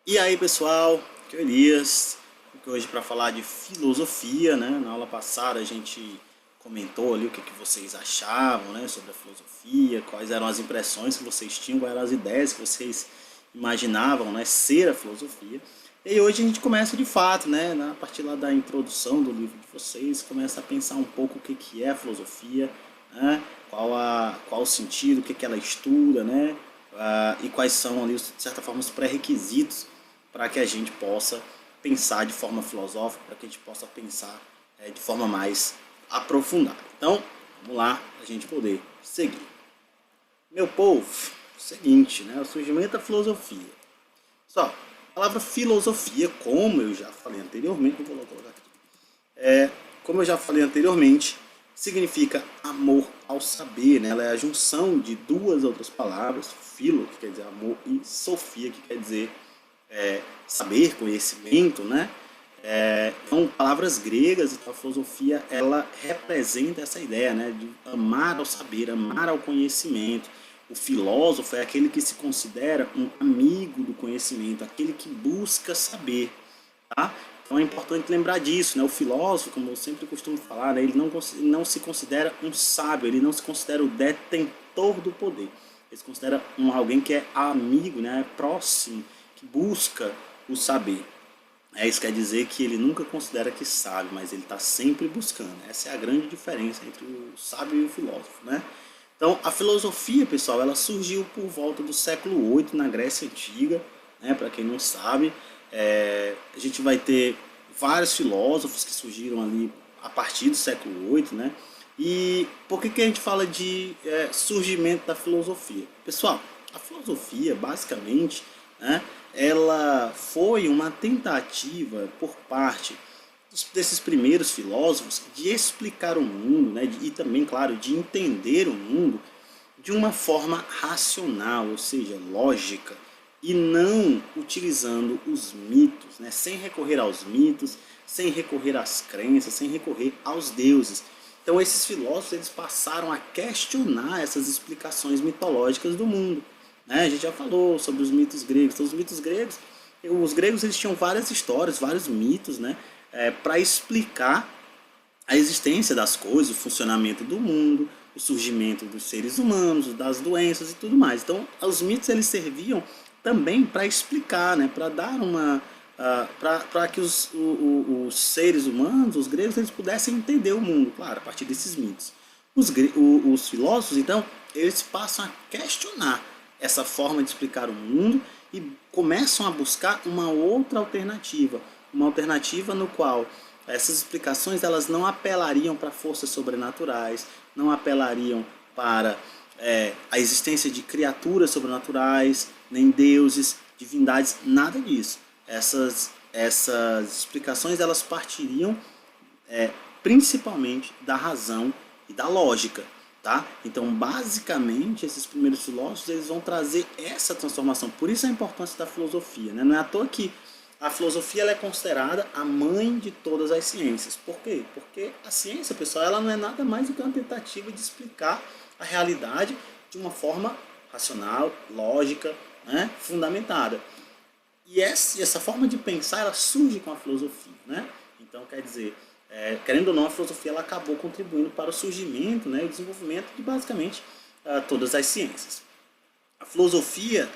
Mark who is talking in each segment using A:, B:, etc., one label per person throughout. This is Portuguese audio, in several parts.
A: E aí pessoal, aqui é o Elias, aqui hoje para falar de filosofia, né? Na aula passada a gente comentou ali o que vocês achavam, né, sobre a filosofia, quais eram as impressões que vocês tinham, quais eram as ideias que vocês imaginavam, né, ser a filosofia. E hoje a gente começa de fato, né, a partir lá da introdução do livro de vocês, começa a pensar um pouco o que é a filosofia, né, qual o sentido, o que ela estuda, né, e quais são ali, de certa forma, os pré-requisitos para que a gente possa pensar de forma filosófica, para que a gente possa pensar de forma mais aprofundada. Então, vamos lá, para a gente poder seguir. Meu povo, seguinte, né, o surgimento da filosofia. Só, a palavra filosofia, como eu já falei anteriormente, vou colocar aqui. Como eu já falei anteriormente, significa amor ao saber, né? Ela é a junção de duas outras palavras, filo, que quer dizer amor, e sofia, que quer dizer saber, conhecimento, né? São palavras gregas, então a filosofia ela representa essa ideia, né, de amar ao saber, amar ao conhecimento. O filósofo é aquele que se considera um amigo do conhecimento, aquele que busca saber, tá? Então é importante lembrar disso, né? O filósofo, como eu sempre costumo falar, né, ele não se considera um sábio, ele não se considera o detentor do poder. Ele se considera alguém que é amigo, né, é próximo, que busca o saber. Isso quer dizer que ele nunca considera que sabe, mas ele está sempre buscando. Essa é a grande diferença entre o sábio e o filósofo, né? Então, a filosofia, pessoal, ela surgiu por volta do século VIII na Grécia Antiga, né? Para quem não sabe, a gente vai ter vários filósofos que surgiram ali a partir do século VIII, né? E por que a gente fala de surgimento da filosofia? Pessoal, a filosofia, basicamente, né, ela foi uma tentativa por parte desses primeiros filósofos de explicar o mundo, né, e também, claro, de entender o mundo de uma forma racional, ou seja, lógica, e não utilizando os mitos, né, sem recorrer aos mitos, sem recorrer às crenças, sem recorrer aos deuses. Então esses filósofos eles passaram a questionar essas explicações mitológicas do mundo. Né? A gente já falou sobre os mitos gregos. Então, os gregos eles tinham várias histórias, vários mitos, né, para explicar a existência das coisas, o funcionamento do mundo, o surgimento dos seres humanos, das doenças e tudo mais. Então, os mitos eles serviam também para explicar, né, para dar uma para que os seres humanos, os gregos, eles pudessem entender o mundo, claro, a partir desses mitos. Os filósofos, então, eles passam a questionar essa forma de explicar o mundo e começam a buscar uma alternativa no qual essas explicações elas não apelariam para forças sobrenaturais, não apelariam para a existência de criaturas sobrenaturais, nem deuses, divindades, nada disso. Essas explicações elas partiriam principalmente da razão e da lógica. Tá? Então, basicamente, esses primeiros filósofos eles vão trazer essa transformação. Por isso a importância da filosofia. Né? Não é à toa que a filosofia ela é considerada a mãe de todas as ciências. Por quê? Porque a ciência, pessoal, ela não é nada mais do que uma tentativa de explicar a realidade de uma forma racional, lógica, né? Fundamentada. E essa forma de pensar ela surge com a filosofia. Né? Então, quer dizer, querendo ou não, a filosofia ela acabou contribuindo para o surgimento, né, e o desenvolvimento de basicamente todas as ciências. A filosofia,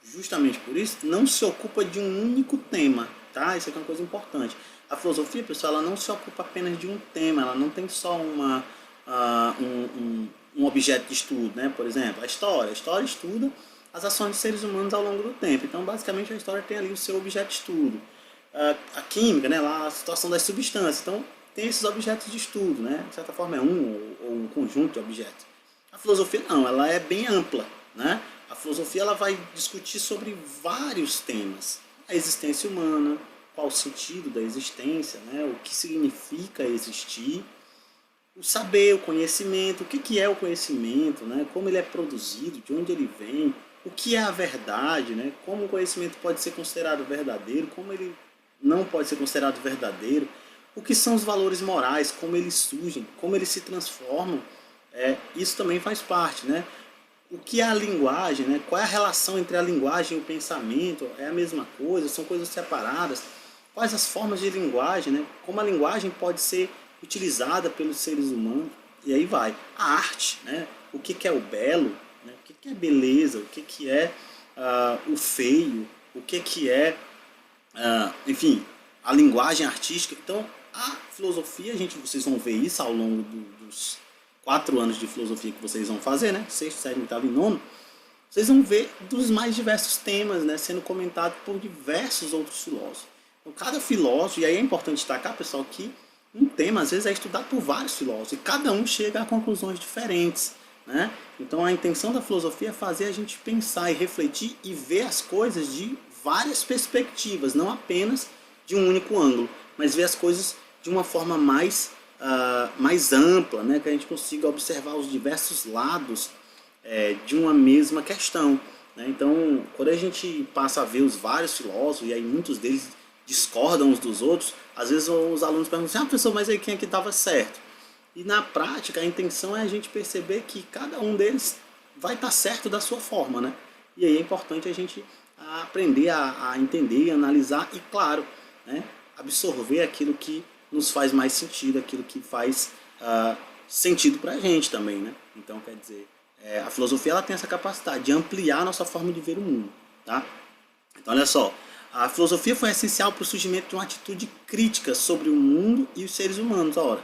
A: justamente por isso, não se ocupa de um único tema, tá? Isso aqui é uma coisa importante. A filosofia, pessoal, ela não se ocupa apenas de um tema, ela não tem só um objeto de estudo, né? Por exemplo, a história. A história estuda as ações dos seres humanos ao longo do tempo. Então, basicamente, a história tem ali o seu objeto de estudo. A química, né, lá a situação das substâncias. Então, tem esses objetos de estudo, né? De certa forma é ou um conjunto de objetos. A filosofia não, ela é bem ampla, né? A filosofia ela vai discutir sobre vários temas. A existência humana, qual o sentido da existência, né? O que significa existir, o saber, o conhecimento, o que é o conhecimento, né? Como ele é produzido, de onde ele vem, o que é a verdade, né? Como o conhecimento pode ser considerado verdadeiro, como ele não pode ser considerado verdadeiro, o que são os valores morais, como eles surgem, como eles se transformam, isso também faz parte, né? o que é a linguagem, né? Qual é a relação entre a linguagem e o pensamento? É a mesma coisa? São coisas separadas? Quais as formas de linguagem, né? Como a linguagem pode ser utilizada pelos seres humanos? E aí vai. A arte, né? O que é o belo? Né? O que é beleza? O que é o feio? O que é, enfim, a linguagem artística? Então, a filosofia, vocês vão ver isso ao longo dos 4 anos de filosofia que vocês vão fazer, né? Sexto, sétimo, oitavo e nono. Vocês vão ver dos mais diversos temas, né, sendo comentado por diversos outros filósofos. Então, cada filósofo, e aí é importante destacar, pessoal, que um tema às vezes é estudado por vários filósofos e cada um chega a conclusões diferentes, né? Então a intenção da filosofia é fazer a gente pensar e refletir e ver as coisas de várias perspectivas, não apenas de um único ângulo, mas ver as coisas de uma forma mais ampla, né? Que a gente consiga observar os diversos lados de uma mesma questão, né? Então, quando a gente passa a ver os vários filósofos, e aí muitos deles discordam uns dos outros, às vezes os alunos perguntam assim, professor, mas aí quem é que estava certo? E na prática, a intenção é a gente perceber que cada um deles vai estar certo da sua forma, né? E aí é importante a gente aprender a entender e analisar e, claro, né, absorver aquilo que nos faz mais sentido, aquilo que faz sentido pra gente também, né? Então, quer dizer, a filosofia ela tem essa capacidade de ampliar a nossa forma de ver o mundo, tá? Então, olha só, a filosofia foi essencial para o surgimento de uma atitude crítica sobre o mundo e os seres humanos. Ora,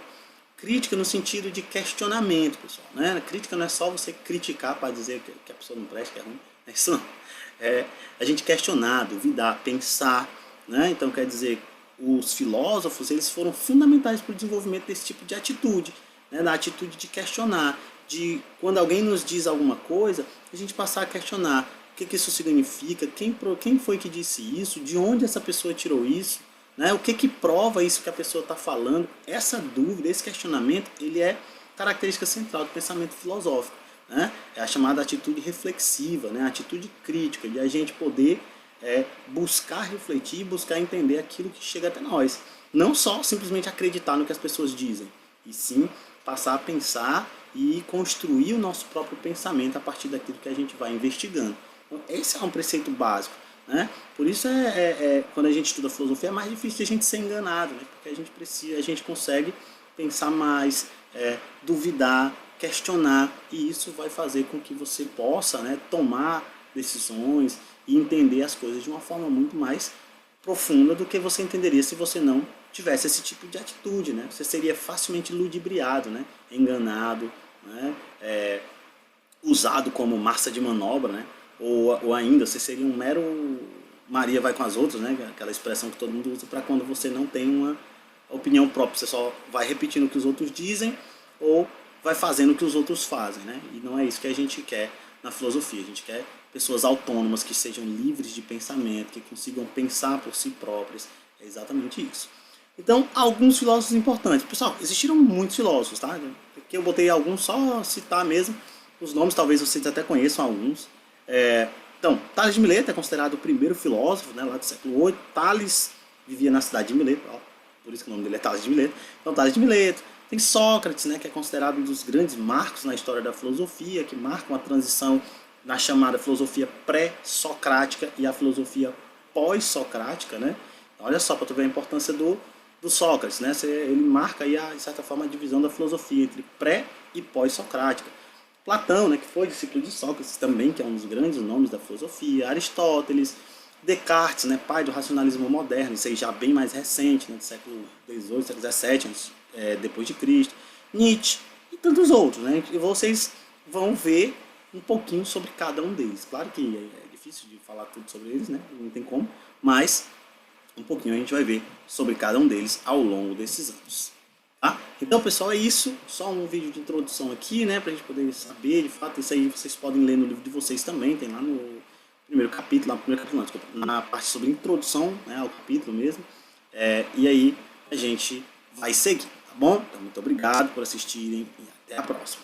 A: crítica no sentido de questionamento, pessoal, né? Crítica não é só você criticar para dizer que a pessoa não presta, que é ruim. É isso não. É a gente questionar, duvidar, pensar, né? Então, quer dizer, os filósofos eles foram fundamentais para o desenvolvimento desse tipo de atitude, né? Da atitude de questionar, de quando alguém nos diz alguma coisa, a gente passar a questionar o que isso significa, quem foi que disse isso, de onde essa pessoa tirou isso, né? O que prova isso que a pessoa está falando. Essa dúvida, esse questionamento, ele é característica central do pensamento filosófico, né? É a chamada atitude reflexiva, né? A atitude crítica, de a gente poder buscar refletir, buscar entender aquilo que chega até nós. Não só simplesmente acreditar no que as pessoas dizem, e sim passar a pensar e construir o nosso próprio pensamento a partir daquilo que a gente vai investigando. Então, esse é um preceito básico, né? Por isso quando a gente estuda filosofia é mais difícil de a gente ser enganado, né? Porque a gente consegue pensar mais, duvidar, questionar, e isso vai fazer com que você possa, né, tomar decisões e entender as coisas de uma forma muito mais profunda do que você entenderia se você não tivesse esse tipo de atitude, né? Você seria facilmente ludibriado, né? Enganado, né? Usado como massa de manobra, né? Ou ainda, você seria um mero Maria vai com as outras, né? Aquela expressão que todo mundo usa para quando você não tem uma opinião própria, você só vai repetindo o que os outros dizem ou vai fazendo o que os outros fazem, né? E não é isso que a gente quer na filosofia. A gente quer pessoas autônomas, que sejam livres de pensamento, que consigam pensar por si próprias. É exatamente isso. Então, alguns filósofos importantes. Pessoal, existiram muitos filósofos, tá? Aqui eu botei alguns só citar mesmo. Os nomes talvez vocês até conheçam alguns. Então, Tales de Mileto é considerado o primeiro filósofo, né, lá do século VIII. Tales vivia na cidade de Mileto, ó, por isso que o nome dele é Tales de Mileto. Então, Tales de Mileto. Tem Sócrates, né, que é considerado um dos grandes marcos na história da filosofia, que marca uma transição na chamada filosofia pré-socrática e a filosofia pós-socrática, né? Então, olha só, para tu ver a importância do Sócrates, né? Ele marca aí, de certa forma, a divisão da filosofia entre pré e pós-socrática. Platão, né, que foi discípulo de Sócrates também, que é um dos grandes nomes da filosofia. Aristóteles, Descartes, né, pai do racionalismo moderno, isso aí já bem mais recente, né, do século XVIII, século XVII, depois de Cristo. Nietzsche e tantos outros, né? E vocês vão ver um pouquinho sobre cada um deles. Claro que é difícil de falar tudo sobre eles, né? Não tem como, mas um pouquinho a gente vai ver sobre cada um deles ao longo desses anos. Tá? Então, pessoal, é isso. Só um vídeo de introdução aqui, né? Pra gente poder saber, de fato, isso aí vocês podem ler no livro de vocês também. Tem lá no primeiro capítulo, não, desculpa, na parte sobre introdução, né, ao capítulo mesmo. E aí a gente vai seguir, tá bom? Então, muito obrigado por assistirem e até a próxima.